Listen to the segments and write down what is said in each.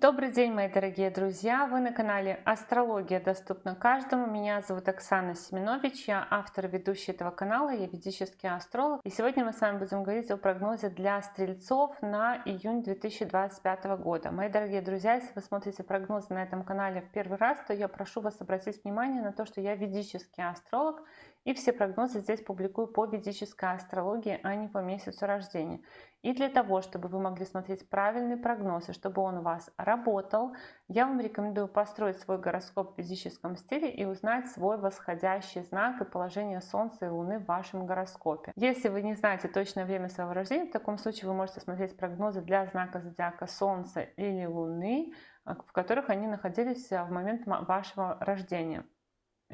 Добрый день, мои дорогие друзья! Вы на канале Астрология доступна каждому. Меня зовут Оксана Семенович, я автор и ведущая этого канала, я ведический астролог. И сегодня мы с вами будем говорить о прогнозе для стрельцов на июнь 2025 года. Мои дорогие друзья, если вы смотрите прогнозы на этом канале в первый раз, то я прошу вас обратить внимание на то, что я ведический астролог, и все прогнозы здесь публикую по ведической астрологии, а не по месяцу рождения. И для того, чтобы вы могли смотреть правильный прогноз, и чтобы он у вас работал, я вам рекомендую построить свой гороскоп в ведическом стиле и узнать свой восходящий знак и положение Солнца и Луны в вашем гороскопе. Если вы не знаете точное время своего рождения, в таком случае вы можете смотреть прогнозы для знака зодиака Солнца или Луны, в которых они находились в момент вашего рождения.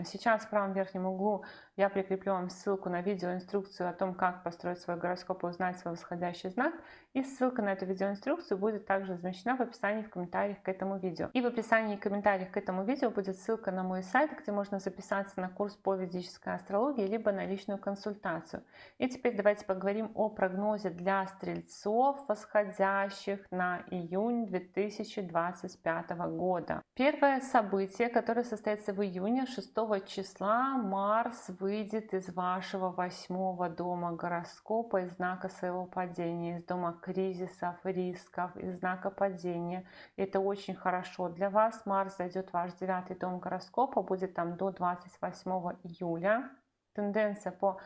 Сейчас в правом верхнем углу я прикреплю вам ссылку на видеоинструкцию о том, как построить свой гороскоп и узнать свой восходящий знак. И ссылка на эту видеоинструкцию будет также размещена в описании в комментариях к этому видео. И в описании и комментариях к этому видео будет ссылка на мой сайт, где можно записаться на курс по ведической астрологии, либо на личную консультацию. И теперь давайте поговорим о прогнозе для стрельцов, восходящих на июнь 2025 года. Первое событие, которое состоится в июне, 6 числа, Марс выйдет из вашего 8-го дома гороскопа, из знака своего падения, из дома кризисов, рисков, из знака падения. Это очень хорошо для вас. Марс зайдет в ваш 9-й дом гороскопа, будет там до 28 июля. Тенденция по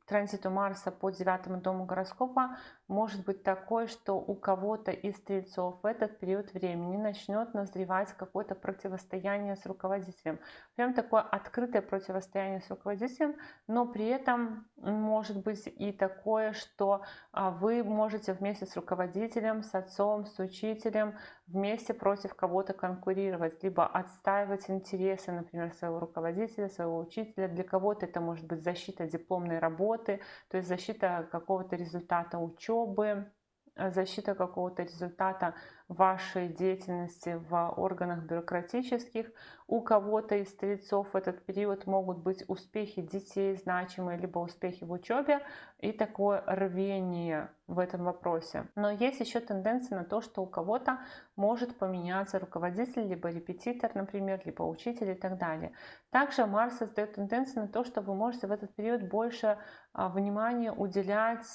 транзиту Марса по 9-му дому гороскопа может быть такой, что у кого-то из стрельцов в этот период времени начнет назревать какое-то противостояние с руководителем. Прям такое открытое противостояние с руководителем, но при этом может быть и такое, что вы можете вместе с руководителем, с отцом, с учителем вместе против кого-то конкурировать, либо отстаивать интересы, например, своего руководителя, своего учителя. Для кого-то это может быть защита дипломной работы, то есть защита какого-то результата учебы, защита какого-то результата вашей деятельности в органах бюрократических. У кого-то из стрельцов в этот период могут быть успехи детей значимые, либо успехи в учебе и такое рвение в этом вопросе. Но есть еще тенденция на то, что у кого-то может поменяться руководитель, либо репетитор, например, либо учитель и так далее. Также Марс создает тенденцию на то, что вы можете в этот период больше внимания уделять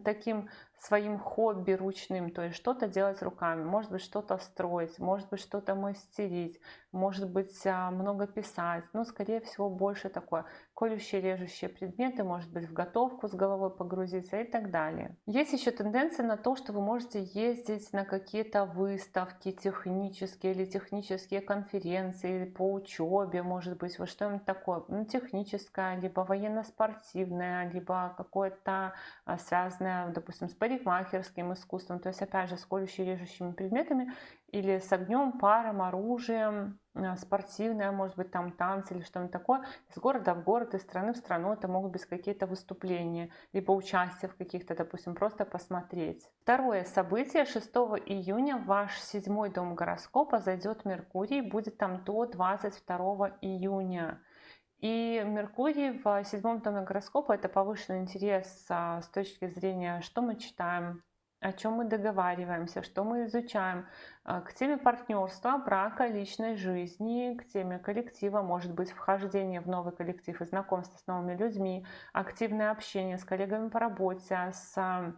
таким своим хобби ручным, то есть что-то делать руками, может быть что-то строить, может быть что-то мастерить, может быть много писать, но скорее всего больше такое колющие, режущие предметы, может быть в готовку с головой погрузиться и так далее. Есть еще тенденция на то, что вы можете ездить на какие-то выставки технические или технические конференции по учебе, может быть, вот что-нибудь такое, техническое, либо военно-спортивное, либо какое-то связанное, допустим, с парикмахерским искусством, то есть опять же с колющими, режущими предметами или с огнем, паром, оружием, спортивное, может быть там танцы или что-нибудь такое, из города в город, из страны в страну. Это могут быть какие-то выступления, либо участие в каких-то, допустим, просто посмотреть. Второе событие: 6 июня в ваш 7-й дом гороскопа зайдет Меркурий, будет там до 22 июня. И Меркурий в 7-м доме гороскопа — это повышенный интерес с точки зрения, что мы читаем, о чем мы договариваемся, что мы изучаем, к теме партнерства, брака, личной жизни, к теме коллектива, может быть вхождение в новый коллектив и знакомство с новыми людьми, активное общение с коллегами по работе, с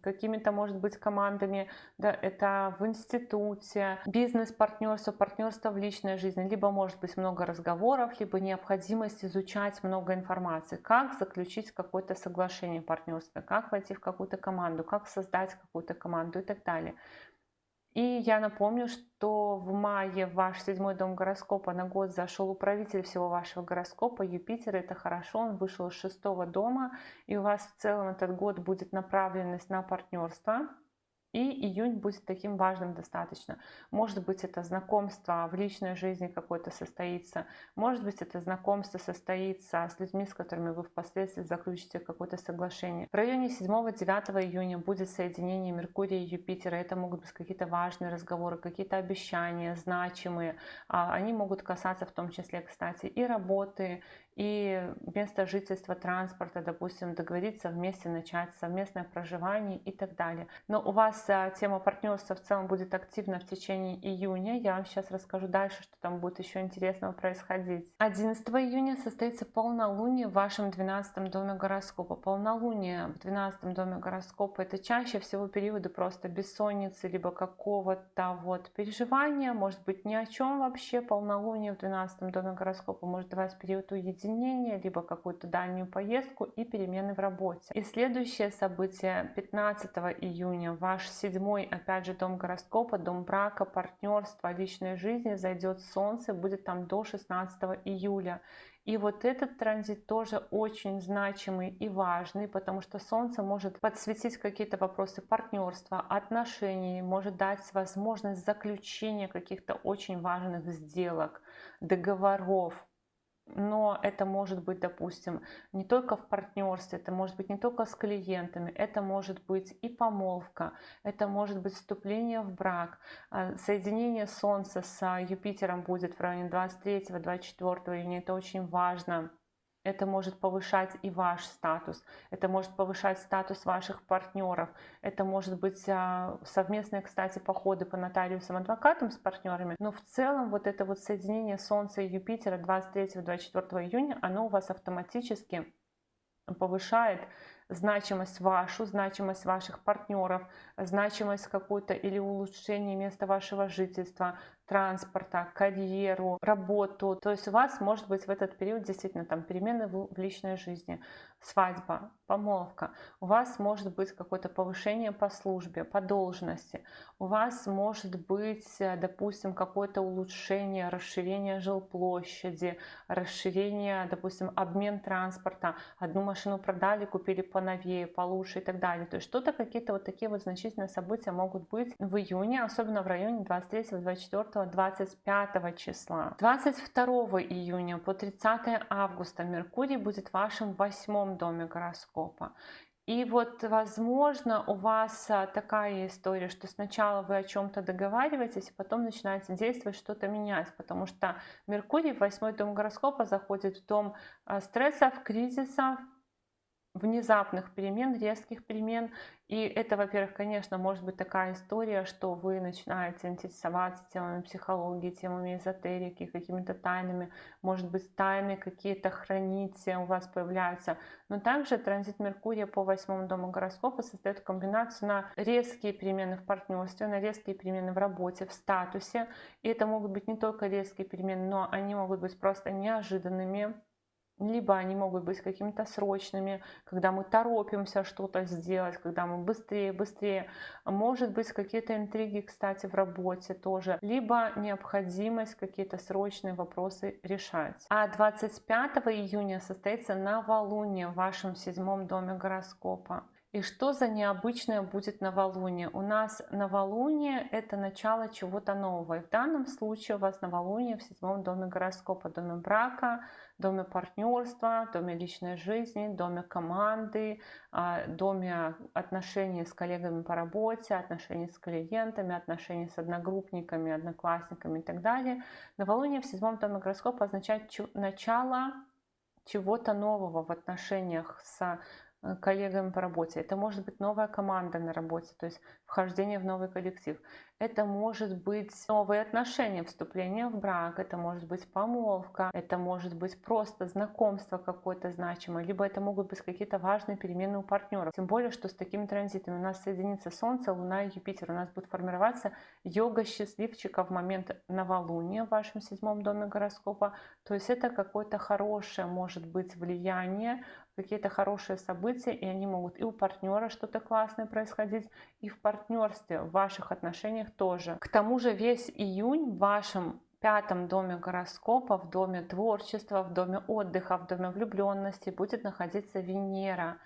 какими-то, может быть, командами, да, это в институте, бизнес-партнерство, партнерство в личной жизни, либо может быть много разговоров, либо необходимость изучать много информации, как заключить какое-то соглашение партнерства, как войти в какую-то команду, как создать какую-то команду и так далее. И я напомню, что в мае в ваш 7-й дом гороскопа на год зашел управитель всего вашего гороскопа Юпитер. Это хорошо, он вышел из 6-го дома, и у вас в целом этот год будет направленность на партнерство. И июнь будет таким важным достаточно. Может быть, это знакомство в личной жизни какое-то состоится. Может быть, это знакомство состоится с людьми, с которыми вы впоследствии заключите какое-то соглашение. В районе 7-9 июня будет соединение Меркурия и Юпитера. Это могут быть какие-то важные разговоры, какие-то обещания, значимые. Они могут касаться в том числе, кстати, и работы, и место жительства, транспорта, допустим, договориться вместе начать совместное проживание и так далее. Но у вас тема партнерства в целом будет активна в течение июня. Я вам сейчас расскажу дальше, что там будет еще интересного происходить. 11 июня состоится полнолуние в вашем 12 доме гороскопа. Полнолуние в 12 доме гороскопа — это чаще всего периоды просто бессонницы, либо какого-то вот переживания, может быть ни о чем вообще. Полнолуние в 12 доме гороскопа может давать период уединения, либо какую-то дальнюю поездку и перемены в работе. И следующее событие 15 июня, ваш 7-й, опять же, дом гороскопа, дом брака, партнерства, личной жизни, зайдет Солнце, будет там до 16 июля. И вот этот транзит тоже очень значимый и важный, потому что Солнце может подсветить какие-то вопросы партнерства, отношений, может дать возможность заключения каких-то очень важных сделок, договоров. Но это может быть, допустим, не только в партнерстве, это может быть не только с клиентами, это может быть и помолвка, это может быть вступление в брак. Соединение Солнца с Юпитером будет в районе 23-24 июня, это очень важно. Это может повышать и ваш статус, это может повышать статус ваших партнеров, это может быть совместные, кстати, походы по нотариусам, адвокатам с партнерами, но в целом вот это вот соединение Солнца и Юпитера 23-24 июня, оно у вас автоматически повышает значимость вашу, значимость ваших партнеров, значимость какую-то или улучшение места вашего жительства, транспорта, карьеру, работу. То есть у вас может быть в этот период действительно там перемены в личной жизни, свадьба, помолвка. У вас может быть какое-то повышение по службе, по должности. У вас может быть, допустим, какое-то улучшение, расширение жилплощади, расширение, допустим, обмен транспорта. Одну машину продали, купили поновее, получше и так далее. То есть что-то, какие-то вот такие вот значительные события могут быть в июне, особенно в районе 23, 24, 25 числа. 22 июня по 30 августа Меркурий будет в вашем 8 доме гороскопа. И вот, возможно, у вас такая история, что сначала вы о чем-то договариваетесь, а потом начинаете действовать, что-то менять, потому что Меркурий в 8 дом гороскопа заходит в дом стрессов, кризисов, внезапных перемен, резких перемен. И это, во-первых, конечно, может быть такая история, что вы начинаете интересоваться темами психологии, темами эзотерики, какими-то тайнами, может быть, тайны какие-то храните, у вас появляются. Но также транзит Меркурия по 8 дому гороскопа создает комбинацию на резкие перемены в партнерстве, на резкие перемены в работе, в статусе. И это могут быть не только резкие перемены, но они могут быть просто неожиданными. Либо они могут быть какими-то срочными, когда мы торопимся что-то сделать, когда мы быстрее. Может быть какие-то интриги, кстати, в работе тоже. Либо необходимость какие-то срочные вопросы решать. А 25 июня состоится новолуние в вашем 7 доме гороскопа. И что за необычное будет новолуние? У нас новолуние — это начало чего-то нового. И в данном случае у вас новолуние в 7 доме гороскопа, доме брака, доме партнерства, доме личной жизни, доме команды, доме отношений с коллегами по работе, отношений с клиентами, отношений с одногруппниками, одноклассниками и так далее. Новолуние в 7 доме гороскопа означает начало чего-то нового в отношениях с коллегами по работе. Это может быть новая команда на работе, то есть вхождение в новый коллектив. Это может быть новые отношения, вступление в брак, это может быть помолвка, это может быть просто знакомство какое-то значимое, либо это могут быть какие-то важные перемены у партнеров. Тем более, что с такими транзитами у нас соединится Солнце, Луна и Юпитер. У нас будет формироваться йога счастливчика в момент новолуния в вашем 7 доме гороскопа. То есть это какое-то хорошее может быть влияние, какие-то хорошие события, и они могут и у партнера что-то классное происходить, и в партнерстве, в ваших отношениях тоже. К тому же весь июнь в вашем 5 доме гороскопа, в доме творчества, в доме отдыха, в доме влюбленности будет находиться Венера.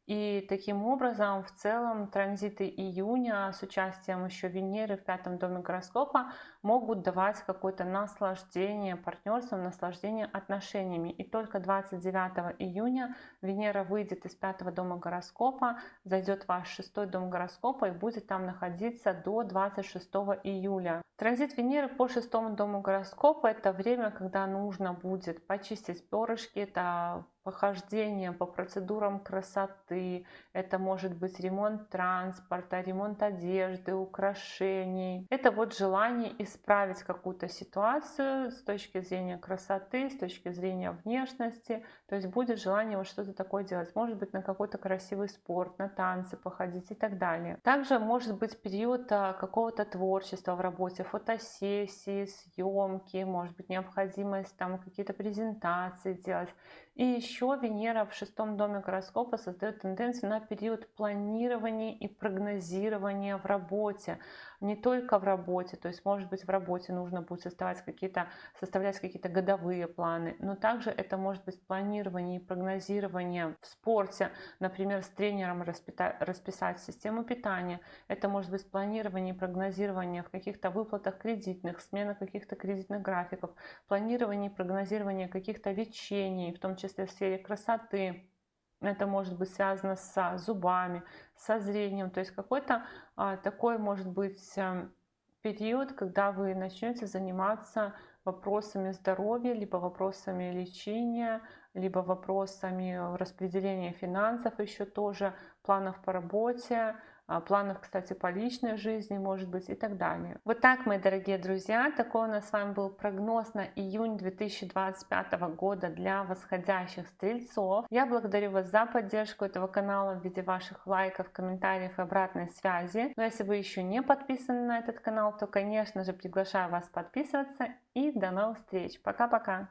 И таким образом, в целом, транзиты июня с участием еще Венеры в 5 доме гороскопа могут давать какое-то наслаждение партнерством, наслаждение отношениями. И только 29 июня Венера выйдет из 5 дома гороскопа, зайдет в ваш 6 дом гороскопа и будет там находиться до 26 июля. Транзит Венеры по 6 дому гороскопа — это время, когда нужно будет почистить перышки, это похождение по процедурам красоты, это может быть ремонт транспорта, ремонт одежды, украшений. Это вот желание исправить какую-то ситуацию с точки зрения красоты, с точки зрения внешности. То есть будет желание вот что-то такое делать. Может быть, на какой-то красивый спорт, на танцы походить и так далее. Также может быть период какого-то творчества в работе, фотосессии, съемки, может быть необходимость там какие-то презентации делать. И еще Венера в 6-м доме гороскопа создает тенденцию на период планирования и прогнозирования в работе. Не только в работе, то есть может быть в работе нужно будет составлять какие-то годовые планы, но также это может быть планирование и прогнозирование в спорте, например, с тренером расписать систему питания. Это может быть планирование и прогнозирование в каких-то выплатах кредитных, смена каких-то кредитных графиков, планирование и прогнозирование каких-то лечений, в том числе в сфере красоты. Это может быть связано с зубами, со зрением. То есть какой-то такой может быть период, когда вы начнете заниматься вопросами здоровья, либо вопросами лечения, либо вопросами распределения финансов еще тоже, планов по работе, планов, кстати, по личной жизни, может быть, и так далее. Вот так, мои дорогие друзья, такой у нас с вами был прогноз на июнь 2025 года для восходящих стрельцов. Я благодарю вас за поддержку этого канала в виде ваших лайков, комментариев и обратной связи. Но если вы еще не подписаны на этот канал, то, конечно же, приглашаю вас подписываться. И до новых встреч. Пока-пока!